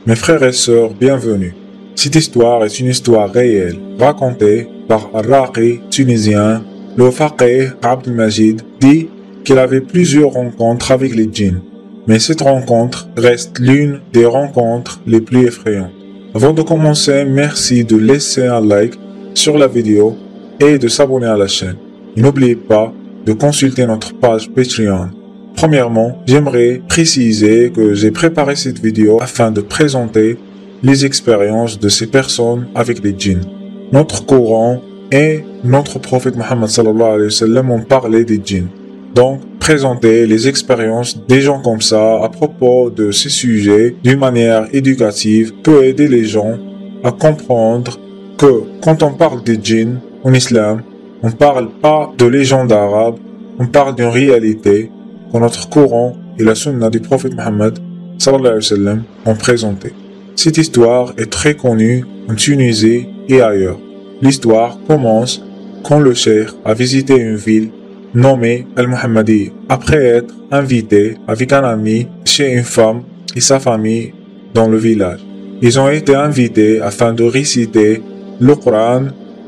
Mes frères et sœurs, bienvenue. Cette histoire est une histoire réelle, racontée par un raqi tunisien. Le faqih Abd al-Majid dit qu'il avait plusieurs rencontres avec les djinns, mais cette rencontre reste l'une des rencontres les plus effrayantes. Avant de commencer, merci de laisser un like sur la vidéo et de s'abonner à la chaîne. Et n'oubliez pas de consulter notre page Patreon. Premièrement, j'aimerais préciser que j'ai préparé cette vidéo afin de présenter les expériences de ces personnes avec les djinns. Notre Coran et notre prophète Mohammed sallallahu alayhi wa sallam ont parlé des djinns. Donc, présenter les expériences des gens comme ça à propos de ces sujets d'une manière éducative peut aider les gens à comprendre que quand on parle des djinns en islam, on ne parle pas de légendes arabes, on parle d'une réalité que notre Coran et la sunna du prophète Mohammed sallallahu alayhi wa sallam ont présenté. Cette histoire est très connue en Tunisie et ailleurs. L'histoire commence quand le cheikh a visité une ville nommée Al-Muhammadi après être invité avec un ami chez une femme et sa famille dans le village. Ils ont été invités afin de réciter le Coran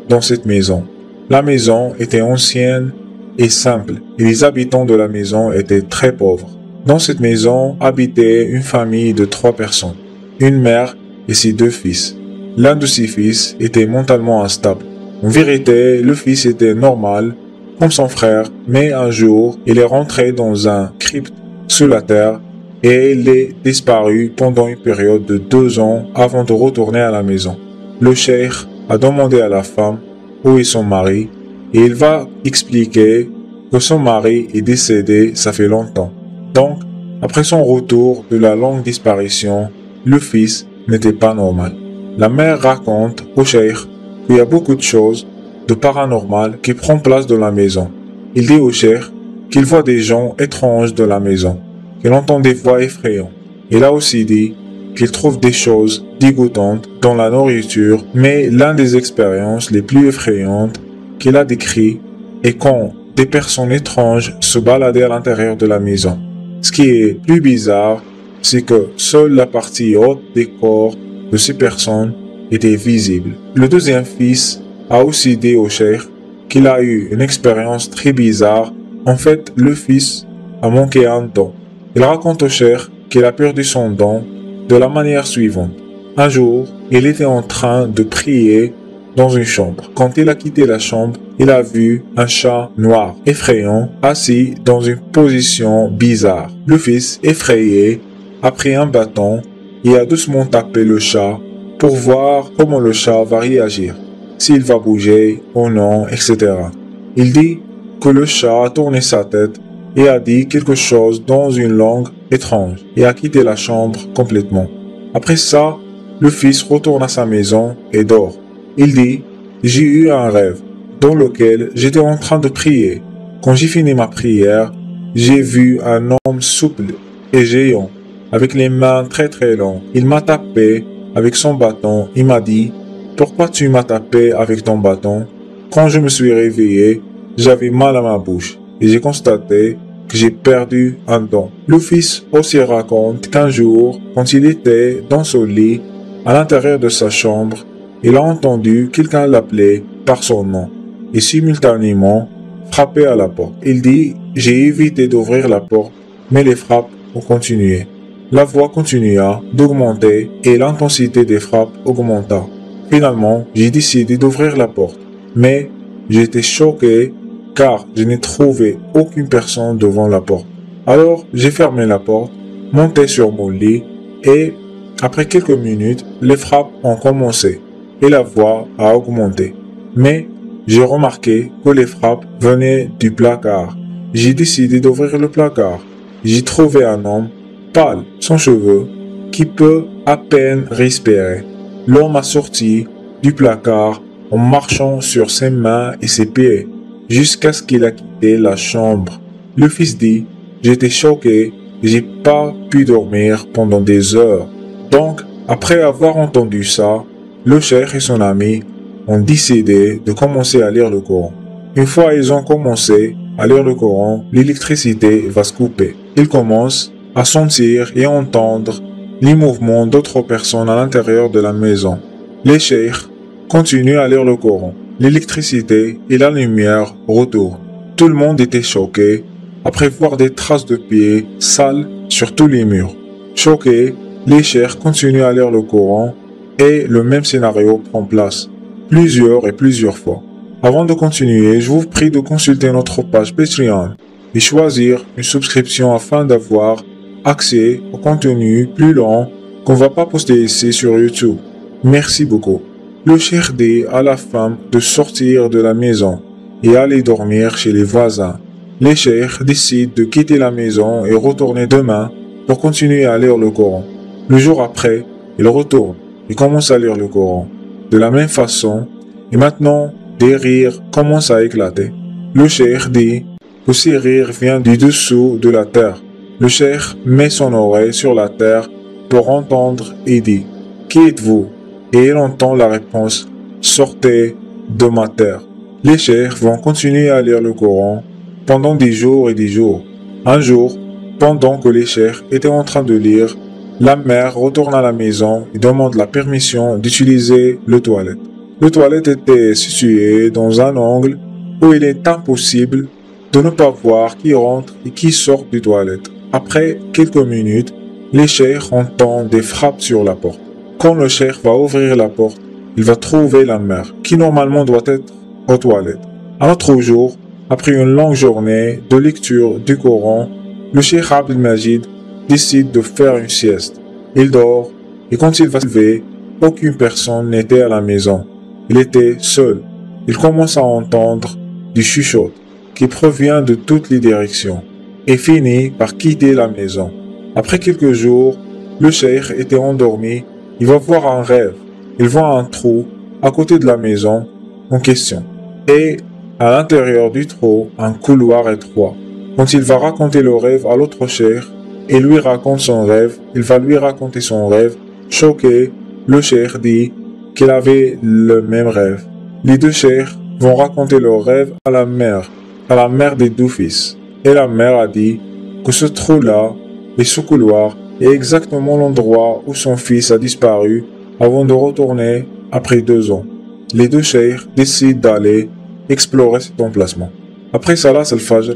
dans cette maison. La maison était ancienne et simple et les habitants de la maison étaient très pauvres. Dans cette maison habitait une famille de 3 personnes, une mère et ses 2 fils. L'un de ses fils était mentalement instable. En vérité, le fils était normal comme son frère, mais un jour, il est rentré dans un crypte sous la terre et il est disparu pendant une période de 2 ans avant de retourner à la maison. Le cheikh a demandé à la femme où est son mari et il va expliquer que son mari est décédé ça fait longtemps. Donc, après son retour de la longue disparition, le fils n'était pas normal. La mère raconte au cheikh qu'il y a beaucoup de choses de paranormal qui prend place dans la maison. Il dit au cheikh qu'il voit des gens étranges dans la maison, qu'il entend des voix effrayantes. Il a aussi dit qu'il trouve des choses dégoûtantes dans la nourriture, mais l'une des expériences les plus effrayantes qu'il a décrit est quand des personnes étranges se baladaient à l'intérieur de la maison. Ce qui est plus bizarre, c'est que seule la partie haute des corps de ces personnes était visible. Le deuxième fils a aussi dit au cheikh qu'il a eu une expérience très bizarre. En fait, le fils a manqué un don. Il raconte au cheikh qu'il a perdu son don de la manière suivante. Un jour, il était en train de prier dans une chambre. Quand il a quitté la chambre, il a vu un chat noir, effrayant, assis dans une position bizarre. Le fils, effrayé, a pris un bâton et a doucement tapé le chat pour voir comment le chat va réagir, s'il va bouger ou non, etc. Il dit que le chat a tourné sa tête et a dit quelque chose dans une langue étrange et a quitté la chambre complètement. Après ça, le fils retourne à sa maison et dort. Il dit « J'ai eu un rêve dans lequel j'étais en train de prier. Quand j'ai fini ma prière, j'ai vu un homme souple et géant, avec les mains très très longues. Il m'a tapé avec son bâton. Il m'a dit « Pourquoi tu m'as tapé avec ton bâton ?» Quand je me suis réveillé, j'avais mal à ma bouche et j'ai constaté que j'ai perdu un don. Le fils aussi raconte qu'un jour, quand il était dans son lit, à l'intérieur de sa chambre, il a entendu quelqu'un l'appeler par son nom et simultanément frapper à la porte. Il dit « J'ai évité d'ouvrir la porte, mais les frappes ont continué. » La voix continua d'augmenter et l'intensité des frappes augmenta. Finalement, j'ai décidé d'ouvrir la porte, mais j'étais choqué car je n'ai trouvé aucune personne devant la porte. Alors, j'ai fermé la porte, monté sur mon lit et, après quelques minutes, les frappes ont commencé et la voix a augmenté. Mais j'ai remarqué que les frappes venaient du placard. J'ai décidé d'ouvrir le placard. J'ai trouvé un homme pâle, sans cheveux, qui peut à peine respirer. L'homme a sorti du placard en marchant sur ses mains et ses pieds, jusqu'à ce qu'il a quitté la chambre. Le fils dit « J'étais choqué et j'ai pas pu dormir pendant des heures. » Donc, après avoir entendu ça, le cheikh et son ami ont décidé de commencer à lire le Coran. Une fois ils ont commencé à lire le Coran, l'électricité va se couper. Ils commencent à sentir et entendre les mouvements d'autres personnes à l'intérieur de la maison. Les cheikhs continuent à lire le Coran. L'électricité et la lumière retournent. Tout le monde était choqué après voir des traces de pieds sales sur tous les murs. Choqués, les cheikhs continuent à lire le Coran et le même scénario prend place, plusieurs fois. Avant de continuer, je vous prie de consulter notre page Patreon et choisir une subscription afin d'avoir accès au contenu plus long qu'on va pas poster ici sur YouTube. Merci beaucoup. Le cheikh dit à la femme de sortir de la maison et aller dormir chez les voisins. Les cheikhs décident de quitter la maison et retourner demain pour continuer à lire le Coran. Le jour après, ils retournent et commencent à lire le Coran. De la même façon, et maintenant, des rires commencent à éclater. Le cheikh dit que ces rires viennent du dessous de la terre. Le cheikh met son oreille sur la terre pour entendre et dit « Qui êtes-vous » et il entend la réponse « Sortez de ma terre ». Les cheikhs vont continuer à lire le Coran pendant des jours et des jours. Un jour, pendant que les cheikhs étaient en train de lire, la mère retourne à la maison et demande la permission d'utiliser le toilette. Le toilette était situé dans un angle où il est impossible de ne pas voir qui rentre et qui sort du toilette. Après quelques minutes, les cheikhs entendent des frappes sur la porte. Quand le cheikh va ouvrir la porte, il va trouver la mère, qui normalement doit être aux toilettes. Un autre jour, après une longue journée de lecture du Coran, le cheikh Abdelmajid décide de faire une sieste. Il dort et quand il va se lever, aucune personne n'était à la maison. Il était seul. Il commence à entendre du chuchote qui provient de toutes les directions et finit par quitter la maison. Après quelques jours, le cheikh était endormi. Il va voir un rêve. Il voit un trou à côté de la maison en question. Et à l'intérieur du trou, un couloir étroit. Quand il va raconter le rêve à l'autre cheikh et lui raconte son rêve, il va lui raconter son rêve. Choqué, le cheikh dit qu'il avait le même rêve. Les deux cheikhs vont raconter leur rêve à la mère des deux fils. Et la mère a dit que ce trou-là et ce couloir est exactement l'endroit où son fils a disparu avant de retourner après 2 ans. Les deux cheikhs décident d'aller explorer cet emplacement. Après Salat al-Fajr,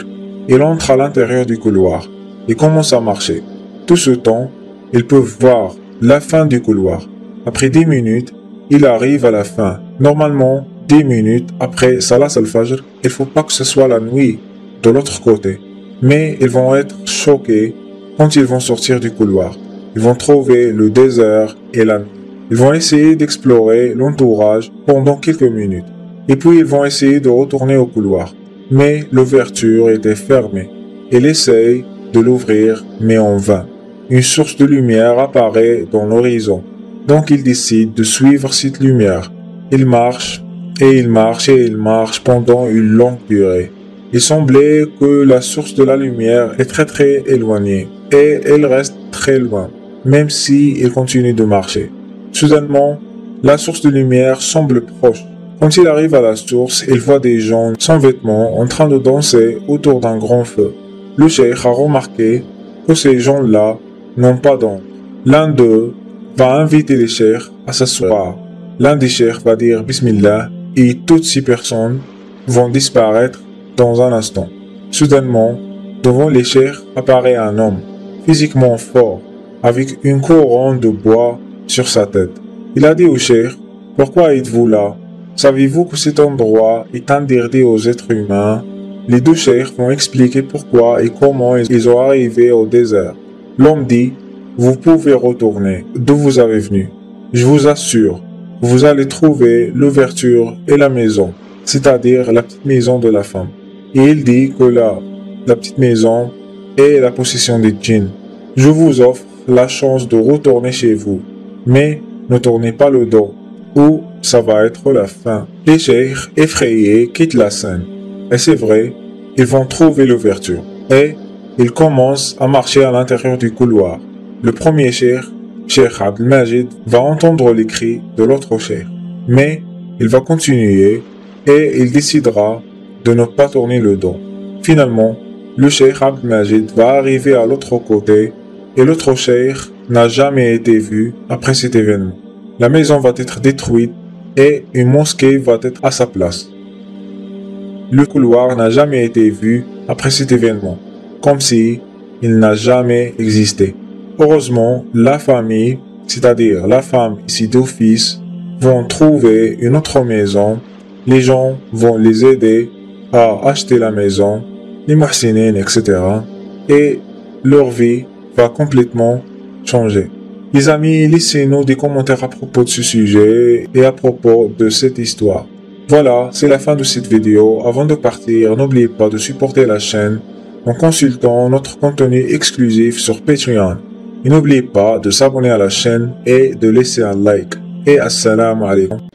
il entre à l'intérieur du couloir et commence à marcher. Tout ce temps, ils peuvent voir la fin du couloir. Après 10 minutes, il arrive à la fin. Normalement, 10 minutes après Salat al-Fajr, il ne faut pas que ce soit la nuit de l'autre côté. Mais ils vont être choqués quand ils vont sortir du couloir. Ils vont trouver le désert et la nuit. Ils vont essayer d'explorer l'entourage pendant quelques minutes. Et puis ils vont essayer de retourner au couloir. Mais l'ouverture était fermée. Ils essayent de l'ouvrir, mais en vain. Une source de lumière apparaît dans l'horizon. Donc ils décident de suivre cette lumière. Ils marchent, et ils marchent, et ils marchent pendant une longue durée. Il semblait que la source de la lumière est très éloignée, et elle reste très loin, même si ils continuent de marcher. Soudainement, la source de lumière semble proche. Quand il arrive à la source, il voit des gens sans vêtements en train de danser autour d'un grand feu. Le cheikh a remarqué que ces gens-là n'ont pas d'ombre. L'un d'eux va inviter les cheikhs à s'asseoir. L'un des cheikhs va dire Bismillah et toutes ces personnes vont disparaître dans un instant. Soudainement, devant les cheikhs apparaît un homme, physiquement fort, avec une couronne de bois sur sa tête. Il a dit au cheikh, « Pourquoi êtes-vous là? Savez-vous que cet endroit est interdit aux êtres humains ?» Les deux cheikhs vont expliquer pourquoi et comment ils ont arrivé au désert. L'homme dit, « Vous pouvez retourner d'où vous avez venu. Je vous assure, vous allez trouver l'ouverture et la maison, c'est-à-dire la petite maison de la femme. » Et il dit que là, la petite maison est la possession des djinns. Je vous offre la chance de retourner chez vous, mais ne tournez pas le dos, ou ça va être la fin. Les cheikhs, effrayés, quittent la scène. Et c'est vrai, ils vont trouver l'ouverture. Et ils commencent à marcher à l'intérieur du couloir. Le premier cheikh, Cheikh Abdelmajid, va entendre les cris de l'autre cheikh. Mais il va continuer et il décidera de ne pas tourner le dos. Finalement, le cheikh Abdelmajid va arriver à l'autre côté et l'autre cheikh n'a jamais été vu après cet événement. La maison va être détruite et une mosquée va être à sa place. Le couloir n'a jamais été vu après cet événement, comme si il n'a jamais existé. Heureusement, la famille, c'est-à-dire la femme et ses deux fils, vont trouver une autre maison. Les gens vont les aider à acheter la maison, les muhsinin, etc. Et leur vie va complètement changer. Les amis, laissez-nous des commentaires à propos de ce sujet et à propos de cette histoire. Voilà, c'est la fin de cette vidéo. Avant de partir, n'oubliez pas de supporter la chaîne en consultant notre contenu exclusif sur Patreon. Et n'oubliez pas de s'abonner à la chaîne et de laisser un like. Et assalamu alaikum.